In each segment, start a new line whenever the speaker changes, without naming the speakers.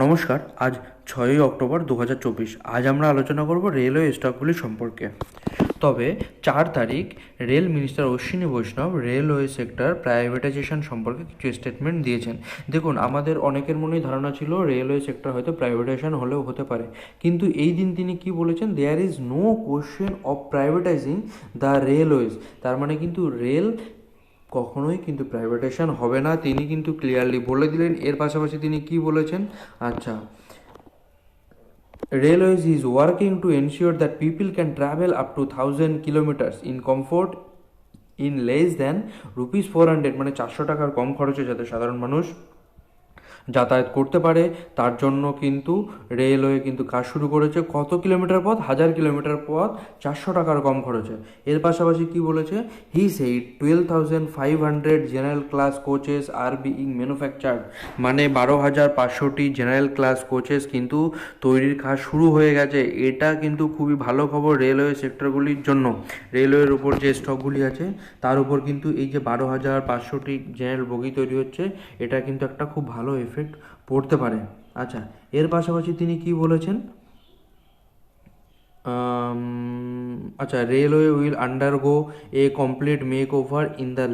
নমস্কার। আজ 6ই অক্টোবর 2024। আজ আমরা আলোচনা করব রেলওয়ে স্টকগুলি সম্পর্কে। তবে 4 তারিখ রেল মিনিস্টার অশ্বিনী বৈষ্ণব রেলওয়ে সেক্টর প্রাইভেটাইজেশন সম্পর্কে কিছু স্টেটমেন্ট দিয়েছেন। দেখুন, আমাদের অনেকের মনেই ধারণা ছিল রেলওয়ে সেক্টর হয়তো প্রাইভেটাইজেশন হলেও হতে পারে, কিন্তু এই দিন তিনি কি বলেছেন, there is no question of privatising the railways. তার মানে কিন্তু রেল কখনোই কিন্তু প্রাইভেটাইজেশন হবে না, তিনি কিন্তু ক্লিয়ারলি বলে দিলেন। এর পাশাপাশি তিনি কি বলেছেন, আচ্ছা, railways is working to ensure that people can travel up to 1000 kilometres in comfort in less than rupees 400, মানে 400 টাকার কম খরচে যাতে সাধারণ মানুষ যাতায়াত করতে পারে, তার জন্য কিন্তু রেলওয়ে কিন্তু কাজ শুরু করেছে। কত কিলোমিটার পথ? 1000 কিলোমিটার পথ 400 টাকার কম খরচে। এর পাশাপাশি কি বলেছে, he said 12,500 general class coaches are being manufactured, মানে 12,500টি জেনারেল ক্লাস কোচেস কিন্তু তৈরির কাজ শুরু হয়ে গেছে। এটা কিন্তু খুবই ভালো খবর রেলওয়ে সেক্টরগুলির জন্য। রেলওয়ের উপর যে স্টকগুলি আছে তার উপর কিন্তু এই যে 12,500টি জেনারেল বগি তৈরি হচ্ছে, এটা কিন্তু একটা খুব ভালো এফেক্ট পড়তে পারে। আচ্ছা, এর পাশাপাশি তিনি কি বলেছেন, আচ্ছা, railway will undergo A complete make over in the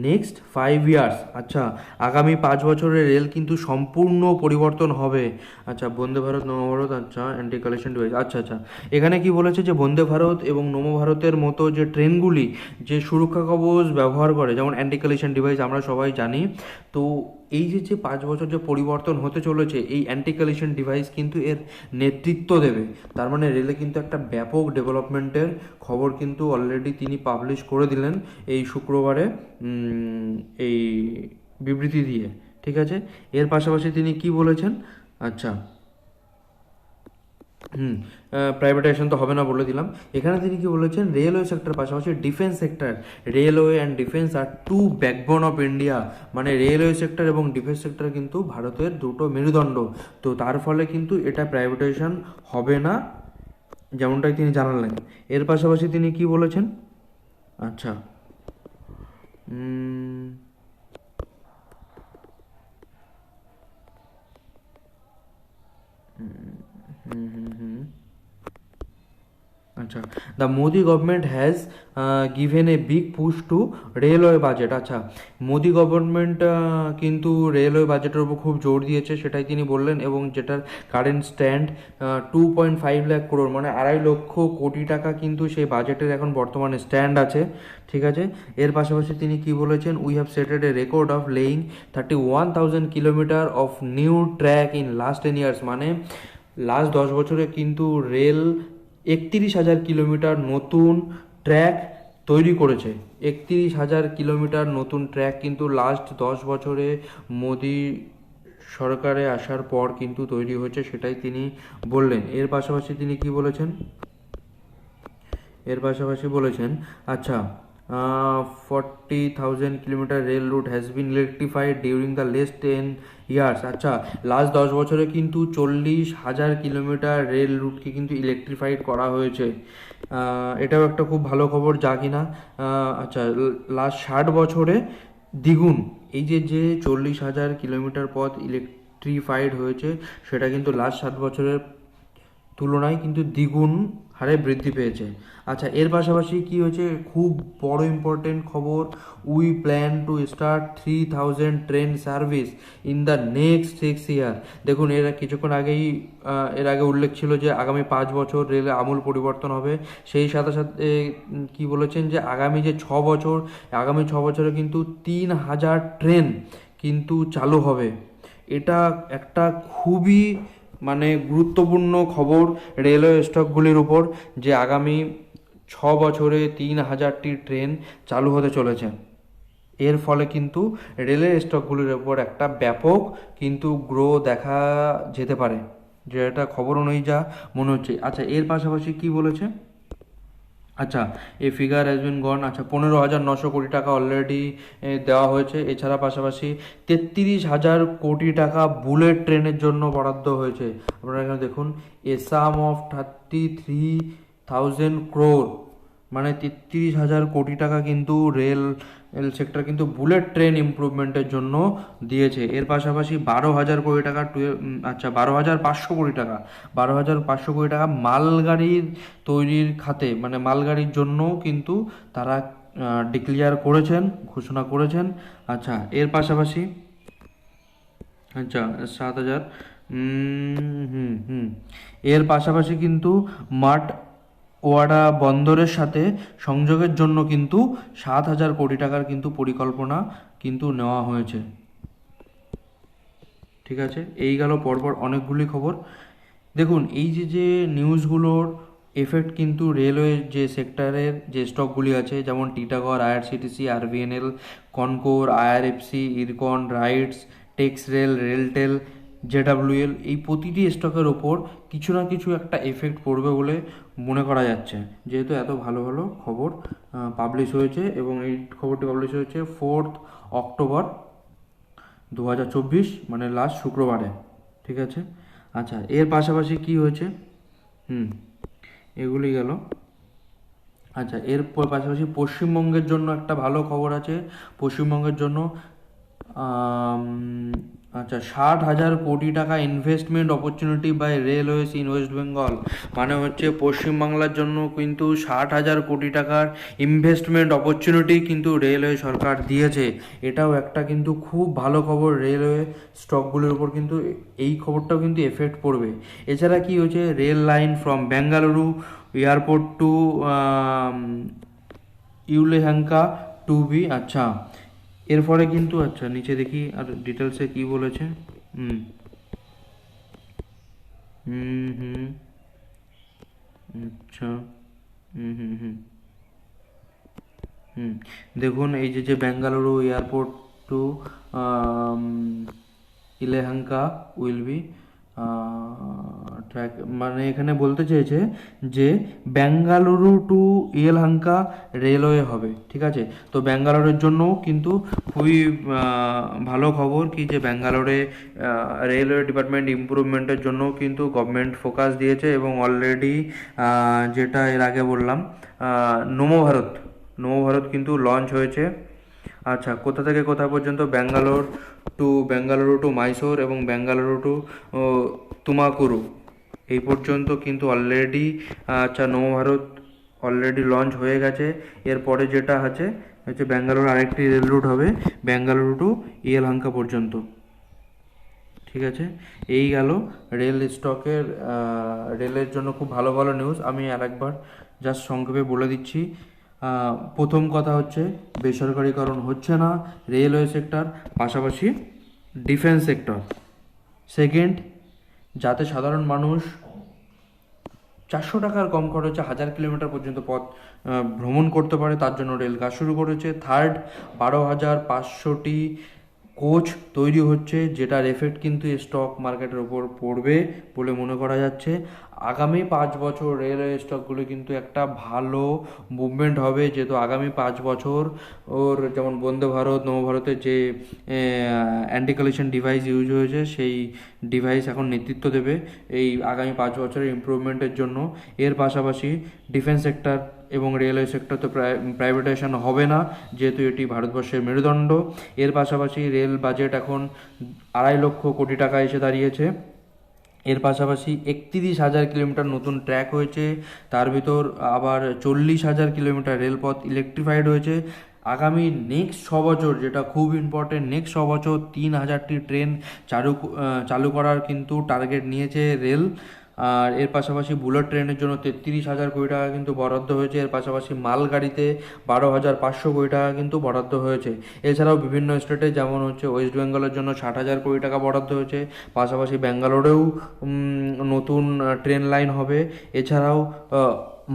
next 5 years. আচ্ছা, আগামী 5 বছরে রেল কিন্তু সম্পূর্ণ পরিবর্তন হবে। আচ্ছা, বন্দে ভারত, নবভারত, আচ্ছা, অ্যান্টি কালেকশন ডিভাইস, আচ্ছা আচ্ছা, এখানে কি বলেছে যে বন্দে ভারত এবং নবভারতের মতো যে ট্রেনগুলি যে সুরক্ষা কবচ ব্যবহার করে, যেমন অ্যান্টি কালেকশন ডিভাইস আমরা সবাই জানি, তো এই যে যে 5 বছর যে পরিবর্তন হতে চলেছে, এই অ্যান্টি কালেকশন ডিভাইস কিন্তু এর নেতৃত্ব দেবে। তার মানে রেলে কিন্তু একটা ব্যাপক ডেভেলপমেন্টের খবর কিন্তু অলরেডি তিনি পাবলিশ করে দিলেন এই শুক্রবারে, এই বিবৃতি দিয়ে। ঠিক আছে, এর পাশাপাশি তিনি কি বলেছেন, আচ্ছা, প্রাইভেটাইজেশন তো হবে না বলে দিলাম। এখানে তিনি কি বলেছেন, রেলওয়ে সেক্টর পাশাপাশি defence sector, railway and defence are two backbone of India, মানে রেলওয়ে সেক্টর এবং ডিফেন্স সেক্টর কিন্তু ভারতের দুটো মেরুদণ্ড। তো তার ফলে কিন্তু এটা প্রাইভেটাইজেশন হবে না, যেমনটাই তিনি জানালেন। এর পাশাপাশি তিনি কি বলেছেন, আচ্ছা, আচ্ছা, the Modi government has given a big push to railway budget. আচ্ছা, মোদি গভর্নমেন্ট কিন্তু রেলওয়ে বাজেটের উপর খুব জোর দিয়েছে, সেটাই তিনি বললেন, এবং যেটার কারেন্ট স্ট্যান্ড 2.5 লাখ crore, মানে 2.5 লক্ষ কোটি টাকা কিন্তু সেই বাজেটের এখন বর্তমানে স্ট্যান্ড আছে। ঠিক আছে, এর পাশাপাশি তিনি কি বলেছেন, we have setted a record of laying 31,000 kilometre of new track in last 10 years, মানে লাস্ট 10 বছরে কিন্তু রেল 31,000 কিলোমিটার নতুন ট্র্যাক তৈরি করেছে। 31,000 কিলোমিটার নতুন ট্র্যাক কিন্তু লাস্ট 10 বছরে মোদি সরকারে আসার পর কিন্তু তৈরি হয়েছে, সেটাই তিনি বললেন। এর পাশাপাশি তিনি কি বলেছেন, এর পাশাপাশি বলেছেন, আচ্ছা, 40,000 kilometre rail route has been electrified during the last 10 years. আচ্ছা, লাস্ট 10 বছরে কিন্তু 40,000 কিলোমিটার রেল রুটকে কিন্তু ইলেকট্রিফাইড করা হয়েছে। এটাও একটা খুব ভালো খবর, যা কিনা আচ্ছা, লাস্ট 60 বছরে দ্বিগুণ। এই যে যে 40,000 কিলোমিটার পথ ইলেকট্রিফাইড হয়েছে, সেটা কিন্তু লাস্ট 7 বছরের তুলনায় কিন্তু দ্বিগুণ হারে বৃদ্ধি পেয়েছে। আচ্ছা, এর পাশাপাশি কি হয়েছে, খুব বড় ইম্পর্টেন্ট খবর, we plan to start 3,000 train service in the next 6 ইয়ার। দেখুন, কিছুক্ষণ আগেই এর আগে উল্লেখ ছিল যে আগামী 5 বছর রেলে আমূল পরিবর্তন হবে। সেই সাথে সাথে কি বলেছেন, যে আগামী 6 বছরে কিন্তু 3,000 ট্রেন কিন্তু চালু হবে। এটা একটা খুবই মানে গুরুত্বপূর্ণ খবর রেলওয়ে স্টকগুলির উপর, যে আগামী 6 বছরে 3,000টি ট্রেন চালু হতে চলেছে। এর ফলে কিন্তু রেলের স্টকগুলির উপর একটা ব্যাপক কিন্তু গ্রো দেখা যেতে পারে, যেটা খবর অনুযায়ী যা মনে হচ্ছে। আচ্ছা, এর পাশাপাশি কি বলেছে, আচ্ছা, এই ফিগার হ্যাজ বিন গন, আচ্ছা, 15,900 কোটি টাকা অলরেডি দেওয়া হয়েছে। এছাড়া পাশাপাশি 33,000 কোটি টাকা বুলেট ট্রেনের জন্য বরাদ্দ হয়েছে। আপনারা এখানে দেখুন, এ সাম অফ 33,000 crore মানে 33,000 কোটি টাকা কিন্তু রেল সেক্টর কিন্তু বুলেট ট্রেন ইমপ্রুভমেন্টের জন্য দিয়েছে। এর পাশাপাশি 12,000 কোটি টাকা 12,500 কোটি টাকা 12,500 কোটি টাকা মালগাড়ির তৈরির খাতে মানে মালগাড়ির জন্য কিন্তু তারা ডিক্লেয়ার করেছেন, ঘোষণা করেছেন। আচ্ছা এর পাশাপাশি 7,000 হুম হুম এর পাশাপাশি কিন্তু মাঠ ওয়াডা বন্দরের সাথে সংযোগের জন্য কিন্তু 7,000 কোটি টাকার কিন্তু পরিকল্পনা কিন্তু নেওয়া হয়েছে। ঠিক আছে, এই গেল পরপর অনেকগুলি খবর। দেখুন এই যে নিউজগুলোর এফেক্ট কিন্তু রেলওয়ে যে সেক্টরের যে স্টকগুলি আছে যেমন Titagarh, IRCTC, RVNL, Concor, IRFC, Ircon, RITES, Tex Rail, RailTel, JWL, এই প্রতিটি স্টকের ওপর কিছু না কিছু একটা এফেক্ট পড়বে বলে মনে করা যাচ্ছে, যেহেতু এত ভালো ভালো খবর পাবলিশ হয়েছে। এবং এই খবরটি পাবলিশ হয়েছে 4 অক্টোবর 2024, মানে লাস্ট শুক্রবারে। ঠিক আছে, আচ্ছা এর পাশাপাশি কি হয়েছে, এগুলি গেল। আচ্ছা এর পাশাপাশি পশ্চিমবঙ্গের জন্য একটা ভালো খবর আছে। পশ্চিমবঙ্গের জন্য আম, আচ্ছা 60,000 কোটি টাকা investment opportunity by railways in West Bengal, মানে হচ্ছে পশ্চিমবাংলার জন্য কিন্তু 60,000 কোটি টাকার ইনভেস্টমেন্ট অপরচুনিটি কিন্তু রেলওয়ে সরকার দিয়েছে। এটাও একটা কিন্তু খুব ভালো খবর, রেলওয়ে স্টকগুলির উপর কিন্তু এই খবরটাও কিন্তু এফেক্ট পড়বে। এছাড়া কি হয়েছে, rail line from Bengaluru airport to Yelahanka to be. আচ্ছা এরপরে কিন্তু আচ্ছা নিচে দেখি আর ডিটেলসে কি বলেছে। হুম হুম হুম আচ্ছা হুম হুম হুম হুম দেখুন এই যে Bengaluru airport to Yelahanka will be track, মানে এখানে বলতে চেয়েছে যে বেঙ্গালুরু টু ইয়েলহাঙ্কা রেলওয়ে হবে। ঠিক আছে, তো ব্যাঙ্গালোরের জন্য কিন্তু খুবই ভালো খবর কি যে ব্যাঙ্গালোরে রেলওয়ে ডিপার্টমেন্ট ইমপ্রুভমেন্টের জন্য কিন্তু গভর্নমেন্ট ফোকাস দিয়েছে এবং অলরেডি যেটা এর আগে বললাম নমো ভারত, নমো ভারত কিন্তু লঞ্চ হয়েছে। আচ্ছা কোথা থেকে কোথা পর্যন্ত, বেঙ্গালুরু টু মাইসোর এবং বেঙ্গালুরু টু তুমাকুরু, এই পর্যন্ত কিন্তু অলরেডি আচ্ছা নবভারত অলরেডি লঞ্চ হয়ে গেছে। এরপরে যেটা হচ্ছে ব্যাঙ্গালোর আরেকটি রেল রুট হবে বেঙ্গালুরু টু ইয়েলহাঙ্কা পর্যন্ত। ঠিক আছে, এই গেল রেল স্টকের রেলের জন্য খুব ভালো ভালো নিউজ। আমি আরেকবার জাস্ট সংক্ষেপে বলে দিচ্ছি। প্রথম কথা হচ্ছে বেসরকারীকরণ হচ্ছে না রেলওয়ে সেক্টর, পাশাপাশি ডিফেন্স সেক্টর। সেকেন্ড, যাতে সাধারণ মানুষ 400 টাকার কম খরচে 1,000 কিলোমিটার পর্যন্ত পথ ভ্রমণ করতে পারে, তার জন্য রেল কাজ শুরু করেছে। থার্ড, 12,500টি কোচ তৈরি হচ্ছে, যেটার এফেক্ট কিন্তু স্টক মার্কেটের ওপর পড়বে বলে মনে করা যাচ্ছে। আগামী 5 বছর রেলওয়ে স্টকগুলো কিন্তু একটা ভালো মুভমেন্ট হবে, যেহেতু আগামী 5 বছর ওর যেমন বন্দে ভারত, নবভারতের যে অ্যান্টি কলিশন ডিভাইস ইউজ হয়েছে সেই ডিভাইস এখন নেতৃত্ব দেবে এই আগামী 5 বছরের ইমপ্রুভমেন্টের জন্য। এর পাশাপাশি ডিফেন্স সেক্টর এবং রেলওয়ে সেক্টর তো প্রাইভেটাইজেশন হবে না, যেহেতু এটি ভারতবর্ষের মেরুদণ্ড। এর পাশাপাশি রেল বাজেট এখন 2,50,000 কোটি টাকা এসে দাঁড়িয়েছে। এর পাশাপাশি 31,000 কিলোমিটার নতুন ট্র্যাক হয়েছে, তার ভিতর আবার 40,000 কিলোমিটার রেলপথ ইলেকট্রিফাইড হয়েছে। আগামী নেক্সট 6 বছর, যেটা খুব ইম্পর্টেন্ট, নেক্সট 6 বছর 3,000টি ট্রেন চালু করার কিন্তু টার্গেট নিয়েছে রেল। আর এর পাশাপাশি বুলেট ট্রেনের জন্য 33,000 কোটি টাকা কিন্তু বরাদ্দ হয়েছে। এর পাশাপাশি মালগাড়িতে 12,500 কোটি টাকা কিন্তু বরাদ্দ হয়েছে। এছাড়াও বিভিন্ন স্টেটে যেমন হচ্ছে ওয়েস্ট বেঙ্গলের জন্য 60,000 কোটি টাকা বরাদ্দ হয়েছে, পাশাপাশি ব্যাঙ্গালোরেও নতুন ট্রেন লাইন হবে। এছাড়াও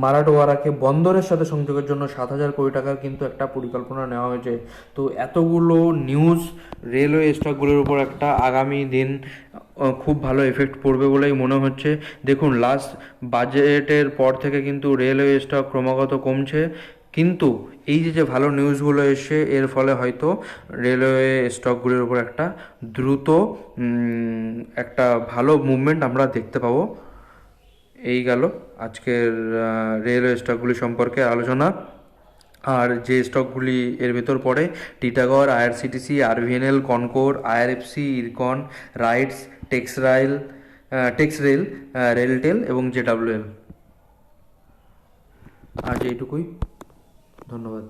মারাঠওয়াড়াকে বন্দরের সাথে সংযোগের জন্য 7,000 কোটি টাকার কিন্তু একটা পরিকল্পনা নেওয়া হয়েছে। তো এতগুলো নিউজ রেলওয়ে স্টকগুলোর উপর একটা আগামী দিন খুব ভালো এফেক্ট পড়বে বলেই মনে হচ্ছে। দেখুন লাস্ট বাজেটের পর থেকে কিন্তু রেলওয়ে স্টক ক্রমাগত কমছে, কিন্তু এই যে ভালো নিউজগুলো এসছে এর ফলে হয়তো রেলওয়ে স্টকগুলির উপর একটা দ্রুত একটা ভালো মুভমেন্ট আমরা দেখতে পাবো। এই গেল আজকের রেলওয়ে স্টকগুলি সম্পর্কে আলোচনা। আর যে স্টকগুলি এর ভেতর পড়ে, Titagarh, IRCTC, RVNL, Concor, IRFC, Ircon, RITES, Texrail, RailTel এবং জেডাব্লিউএল। আজ এইটুকুই, ধন্যবাদ।